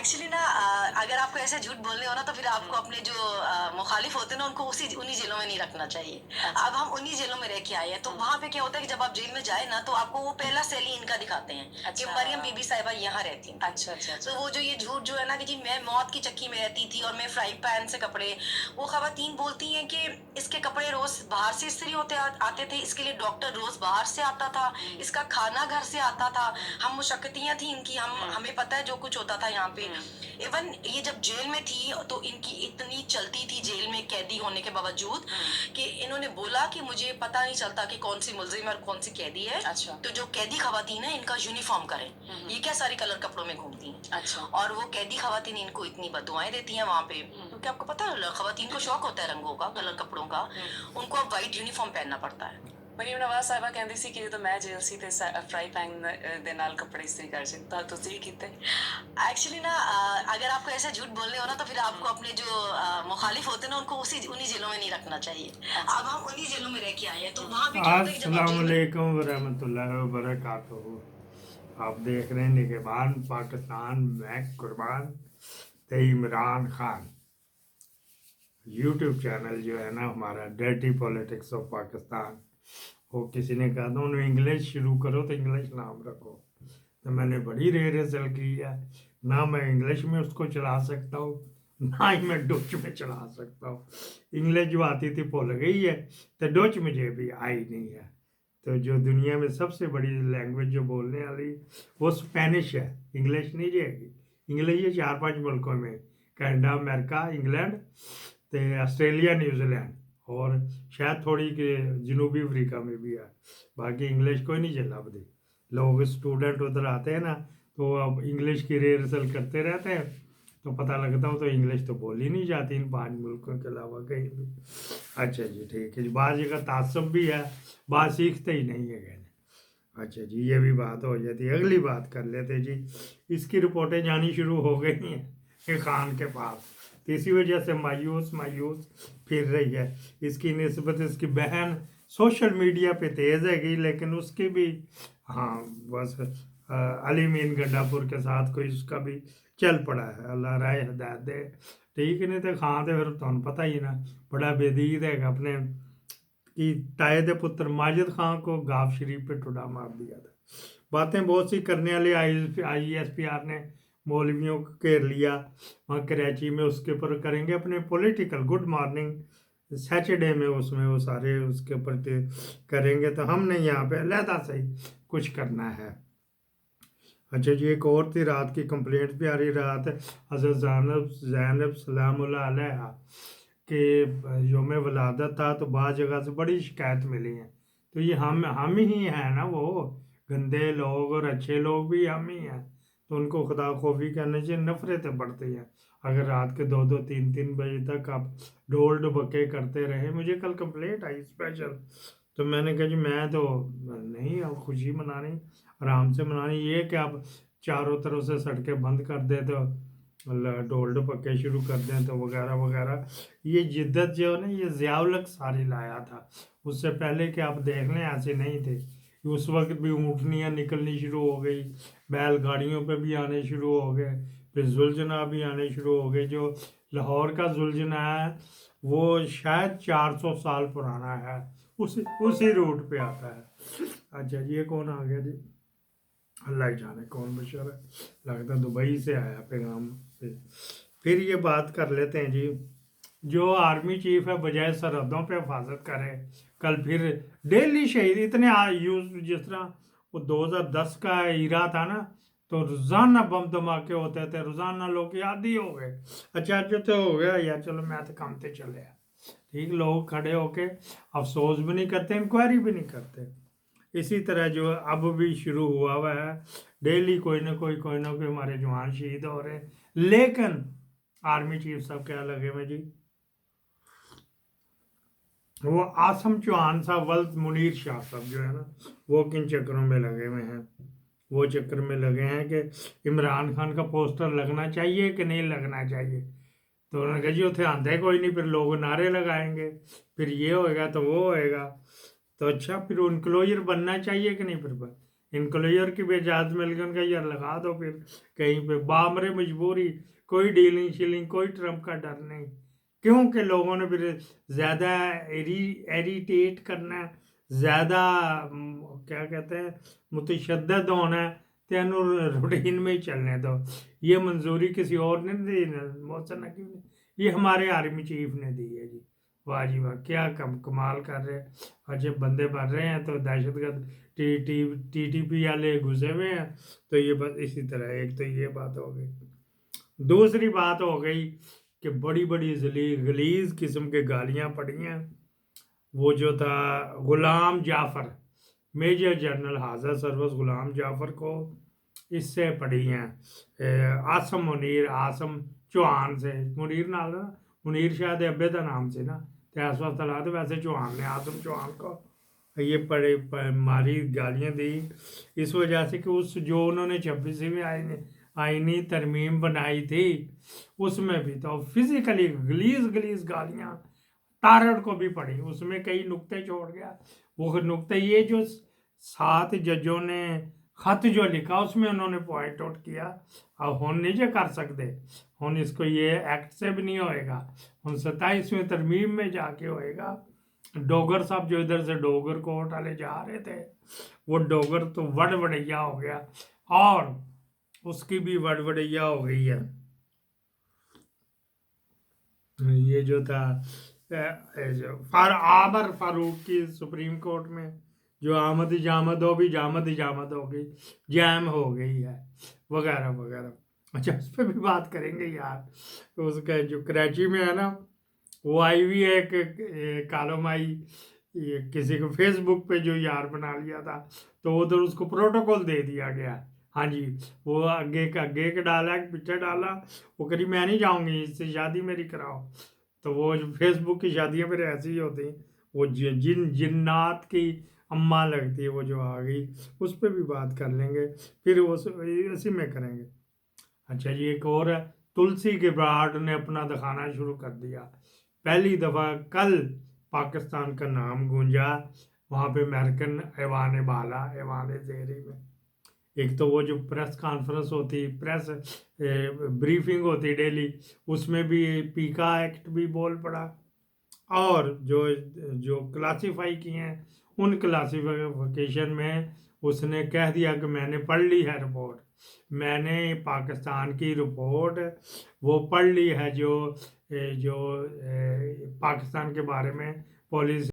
Actually ना अगर आपको ऐसे झूठ बोलने हो ना तो फिर आपको अपने जो मुखालिफ होते हैं ना उनको उसी उन्हीं जेलों में नहीं रखना चाहिए। अच्छा। अब हम उन्हीं जेलों में रह के आए हैं तो वहां पे क्या होता है कि जब आप जेल में जाए ना तो आपको वो पहला सेल ही इनका दिखाते हैं कि अच्छा। मरियम बीबी साहिबा यहाँ रहती थी। अच्छा, अच्छा, तो अच्छा। वो जो ये झूठ जो है ना कि जी मैं मौत की चक्की में रहती थी और मैं फ्राई पैन से कपड़े, वो खवातीन बोलती हैं कि इसके कपड़े रोज बाहर से इस्त्री आते थे, इसके लिए डॉक्टर रोज बाहर से आता था, इसका खाना घर से आता था। हम मुशक्कतियां थी इनकी, हम हमें पता है जो कुछ होता था यहाँ पे। इवन ये जब जेल में थी तो इनकी इतनी चलती थी जेल में कैदी होने के बावजूद कि इन्होंने बोला कि मुझे पता नहीं चलता कि कौन सी मुलजिम और कौन सी कैदी है। अच्छा। तो जो कैदी खवातीन है इनका यूनिफॉर्म करें। ये क्या सारे कलर कपड़ों में घूमती हैं। अच्छा। और वो कैदी खवातीन इनको इतनी बददुआएं देती हैं वहां पे, क्योंकि आपको पता है खवातीन को शौक होता है रंगों का, कलर कपड़ों का। उनको अब वाइट यूनिफॉर्म पहनना पड़ता है। ਮਰੀਮ ਨਵਾਜ਼ ਸਾਹਿਬਾ ਕਹਿੰਦੀ ਸੀ ਕਿ ਜਦੋਂ ਮੈਂ ਜੇਲ੍ਹ ਸੀ ਤੇ ਫਰਾਈ ਪੈਨ ਦੇ ਨਾਲ ਕੱਪੜੇ ਇਸਤਰੀ ਕਰ ਸੀ ਤਾਂ ਤੁਸੀਂ ਵੀ ਕੀਤੇ? एक्चुअली ना अगर आपको ऐसे झूठ बोलने हो ना तो फिर आपको अपने जो मुखालिफ होते हैं ना उनको उसी उन्हीं जेलों में नहीं रखना चाहिए। अच्छा। अब हम उन्हीं जेलों में रह के आए हैं तो वहां पे क्या होता है कि जब आप अस्सलाम जेल में वालेकुम वरहमतुल्लाहि वबरकातुहू। आप देख रहे हैं निगहबान पाकिस्तान, मैं कुर्बान ते इमरान खान। यूट्यूब चैनल जो है ना हमारा डर्टी पॉलिटिक्स ऑफ पाकिस्तान, वो किसी ने कहा था उन्हें इंग्लिश शुरू करो तो इंग्लिश नाम रखो, तो मैंने बड़ी रिहर्सल की है। ना मैं इंग्लिश में उसको चला सकता हूँ, ना ही मैं डच में चला सकता हूँ। इंग्लिश जो आती थी भुल गई है, तो डच मुझे भी आई नहीं है। तो जो दुनिया में सबसे बड़ी लैंग्वेज जो बोलने वाली वो स्पेनिश है, इंग्लिश नहीं जाएगी। इंग्लिश ये 4-5 मुल्कों में, कनाडा, अमेरिका, इंग्लैंड, तो ऑस्ट्रेलिया, न्यूजीलैंड और शायद थोड़ी के जनूबी अफ्रीका में भी है। बाकी इंग्लिश कोई नहीं चला बदी। लोग स्टूडेंट उधर आते हैं ना तो अब इंग्लिश की रिहर्सल करते रहते हैं, तो पता लगता हो तो इंग्लिश तो बोली नहीं जाती इन 5 मुल्कों के अलावा कहीं भी। अच्छा जी, ठीक है जी। बात जगह तासब भी है, बात सीखते ही नहीं है कहने। अच्छा जी, ये भी बात हो जाती। अगली बात कर लेते जी। इसकी रिपोर्टें जानी शुरू हो गई हैं ये खान के पास, तो इसी वजह से मायूस मायूस फिर रही है। इसकी निस्बत इसकी बहन सोशल मीडिया पे तेज़ हैगी, लेकिन उसकी भी हाँ बस अली मीन गंडापुर के साथ कोई उसका भी चल पड़ा है। अल्लाह राय हिदायत दे, ठीक नहीं तो खां तो फिर तुम पता ही ना बड़ा बेदीद है अपने कि ताए दे पुत्र माजिद खान को गाव शरीफ पे ठुडा मार दिया था। बातें बहुत सी करने वाले ISPR ने मौलवियों को घेर लिया वहाँ कराची में, उसके ऊपर करेंगे अपने पॉलिटिकल गुड मॉर्निंग सैटरडे में, उसमें वो सारे उसके ऊपर करेंगे। तो हमने यहाँ पे अलहदा से ही कुछ करना है। अच्छा जी, एक और थी रात की कंप्लेंट भी आ रही रात हज़रत ज़ैनब सलामुल्लाह अलैहा के योम वलादत था, तो बाद जगह से बड़ी शिकायत मिली है। तो ये हम ही हैं ना, वो गंदे लोग और अच्छे लोग भी हम ही हैं, तो उनको खुदा खौफी करने से नफरतें बढ़ती हैं। अगर रात के 2-2, 3-3 बजे तक आप ढोल ढुबके करते रहे। मुझे कल कंप्लेंट आई स्पेशल, तो मैंने कहा जी मैं तो नहीं, अब खुशी मनानी, आराम से मनानी। ये कि आप चारों तरफ से सड़कें बंद कर दे तो ढोल ढपके शुरू कर दें तो वगैरह वगैरह। ये जिद्दत जो है ना ये ज़ियाउल हक सारी लाया था। उससे पहले कि आप देख लें ऐसे नहीं थे। उस वक्त भी ऊँटनियाँ निकलनी शुरू हो गई, बैलगाड़ियों पे भी आने शुरू हो गए, फिर जुलझना भी आने शुरू हो गए। जो लाहौर का जुलझना है वो शायद 400 साल पुराना है, उसी रूट पे आता है। अच्छा ये कौन आ गया जी, अल्लाह ही जाने कौन बशर है, लगता दुबई से आया पैगाम पे। फिर ये बात कर लेते हैं जी, जो आर्मी चीफ है बजाय सरहदों पे हिफाजत करे, कल फिर डेली शहीद इतने यूज, जिस तरह वो 2010 का ईरा था ना, तो रोजाना बम धमाके होते थे, रोजाना लोग याद ही हो गए। अच्छा जो तो हो गया यार, चलो मैं तो काम पे चले आ, ठीक। लोग खड़े होके अफसोस भी नहीं करते, इंक्वायरी भी नहीं करते। इसी तरह जो अब भी शुरू हुआ है, डेली कोई ना कोई हमारे जवान शहीद हो रहे हैं, लेकिन आर्मी चीफ साहब क्या लगे में जी, वो आसम चौहान साहब, वल्द मुनीर शाह साहब जो है ना, वो किन चक्करों में लगे हुए हैं? वो चक्कर में लगे हैं कि इमरान खान का पोस्टर लगना चाहिए कि नहीं लगना चाहिए। तो उन्होंने कहा जी उसे आंधे कोई नहीं, फिर लोग नारे लगाएंगे, फिर ये होएगा तो वो होएगा। तो अच्छा फिर इनक्लोजर बनना चाहिए कि नहीं? फिर इनक्लोजर की भी इजाज़त मिल गई, उनका यार लगा दो फिर कहीं पे, बामरे मजबूरी, कोई डीलिंग शीलिंग, कोई ट्रम्प का डर नहीं, क्योंकि लोगों ने फिर ज़्यादा एरिटेट करना, ज़्यादा क्या कहते हैं मुतशद्दद होना है, तेनू रूटीन में ही चलने दो। ये मंजूरी किसी और ने दी, मोहसिन नकीम ने, ये हमारे आर्मी चीफ ने दी है जी। वाह जी वाह, क्या कमाल कर रहे हैं। अच्छे बंदे बन रहे हैं तो दहशतगर्द टीटीपी वाले घुसे हुए हैं, तो ये बस इसी तरह, एक तो ये बात हो गई। दूसरी बात हो गई कि बड़ी बड़ी गलीज किस्म के गालियां पड़ी हैं। वो जो था गुलाम जाफर, मेजर जनरल हाजर सर्विस गुलाम जाफर को इससे पड़ी हैं आसम मुनीर, आसम चौहान से, मुनीर नाल ना, मुनीर शायद अब्बे का नाम से ना, तो इस वक्त तो वैसे चौहान ने आसम चौहान को ये मारी, गालियां दी, इस वजह से कि उस जो उन्होंने 26वीं आईनी तरमीम बनाई थी उसमें भी तो फिजिकली गलीज गालियां तारड़ को भी पड़ी, उसमें कई नुक्ते छोड़ गया। वो नुक्ते ये जो 7 जजों ने खत जो लिखा उसमें उन्होंने पॉइंट आउट किया, अब हम नहीं जो कर सकते, हम इसको ये एक्ट से भी नहीं होएगा, हम 27वीं तरमीम में जाके होएगा। डोगर साहब जो इधर से डोगर कोर्ट वाले जा रहे थे, वो डोगर तो वड़वड़ैया हो गया, और उसकी भी वड़वड़ैया हो गई है। ये जो था आमर फारूक की सुप्रीम कोर्ट में जो आमद जामद हो गई, जैम हो गई है, वगैरह वगैरह। अच्छा, उस पर भी बात करेंगे यार। तो उसका जो कराची में है ना, वो आई हुई है एक कॉलम आई, ये किसी को फेसबुक पे जो यार बना लिया था, तो उधर उसको प्रोटोकॉल दे दिया गया। हाँ जी, वो आगे का डाला, पीछे डाला, वो करी मैं नहीं जाऊंगी, इससे शादी मेरी कराओ। तो वो जो फेसबुक की शादियां फिर ऐसी ही होती, वो जिन्नात की अम्मा लगती है वो जो आ गई, उस पर भी बात कर लेंगे, फिर वो इसी में करेंगे। अच्छा जी, एक और है, तुलसी गैब्रार्ड ने अपना दिखाना शुरू कर दिया। पहली दफ़ा कल पाकिस्तान का नाम गूंजा वहाँ पे अमेरिकन ऐवान बाला, ऐवान ज़ेहरी में। एक तो वो जो प्रेस कॉन्फ्रेंस होती, प्रेस ब्रीफिंग होती डेली, उसमें भी पीका एक्ट भी बोल पड़ा, और जो जो क्लासीफाई किए हैं उन क्लासिफिकेशन में उसने कह दिया कि मैंने पढ़ ली है रिपोर्ट, मैंने पाकिस्तान की रिपोर्ट वो पढ़ ली है, जो पाकिस्तान के बारे में पॉलिसी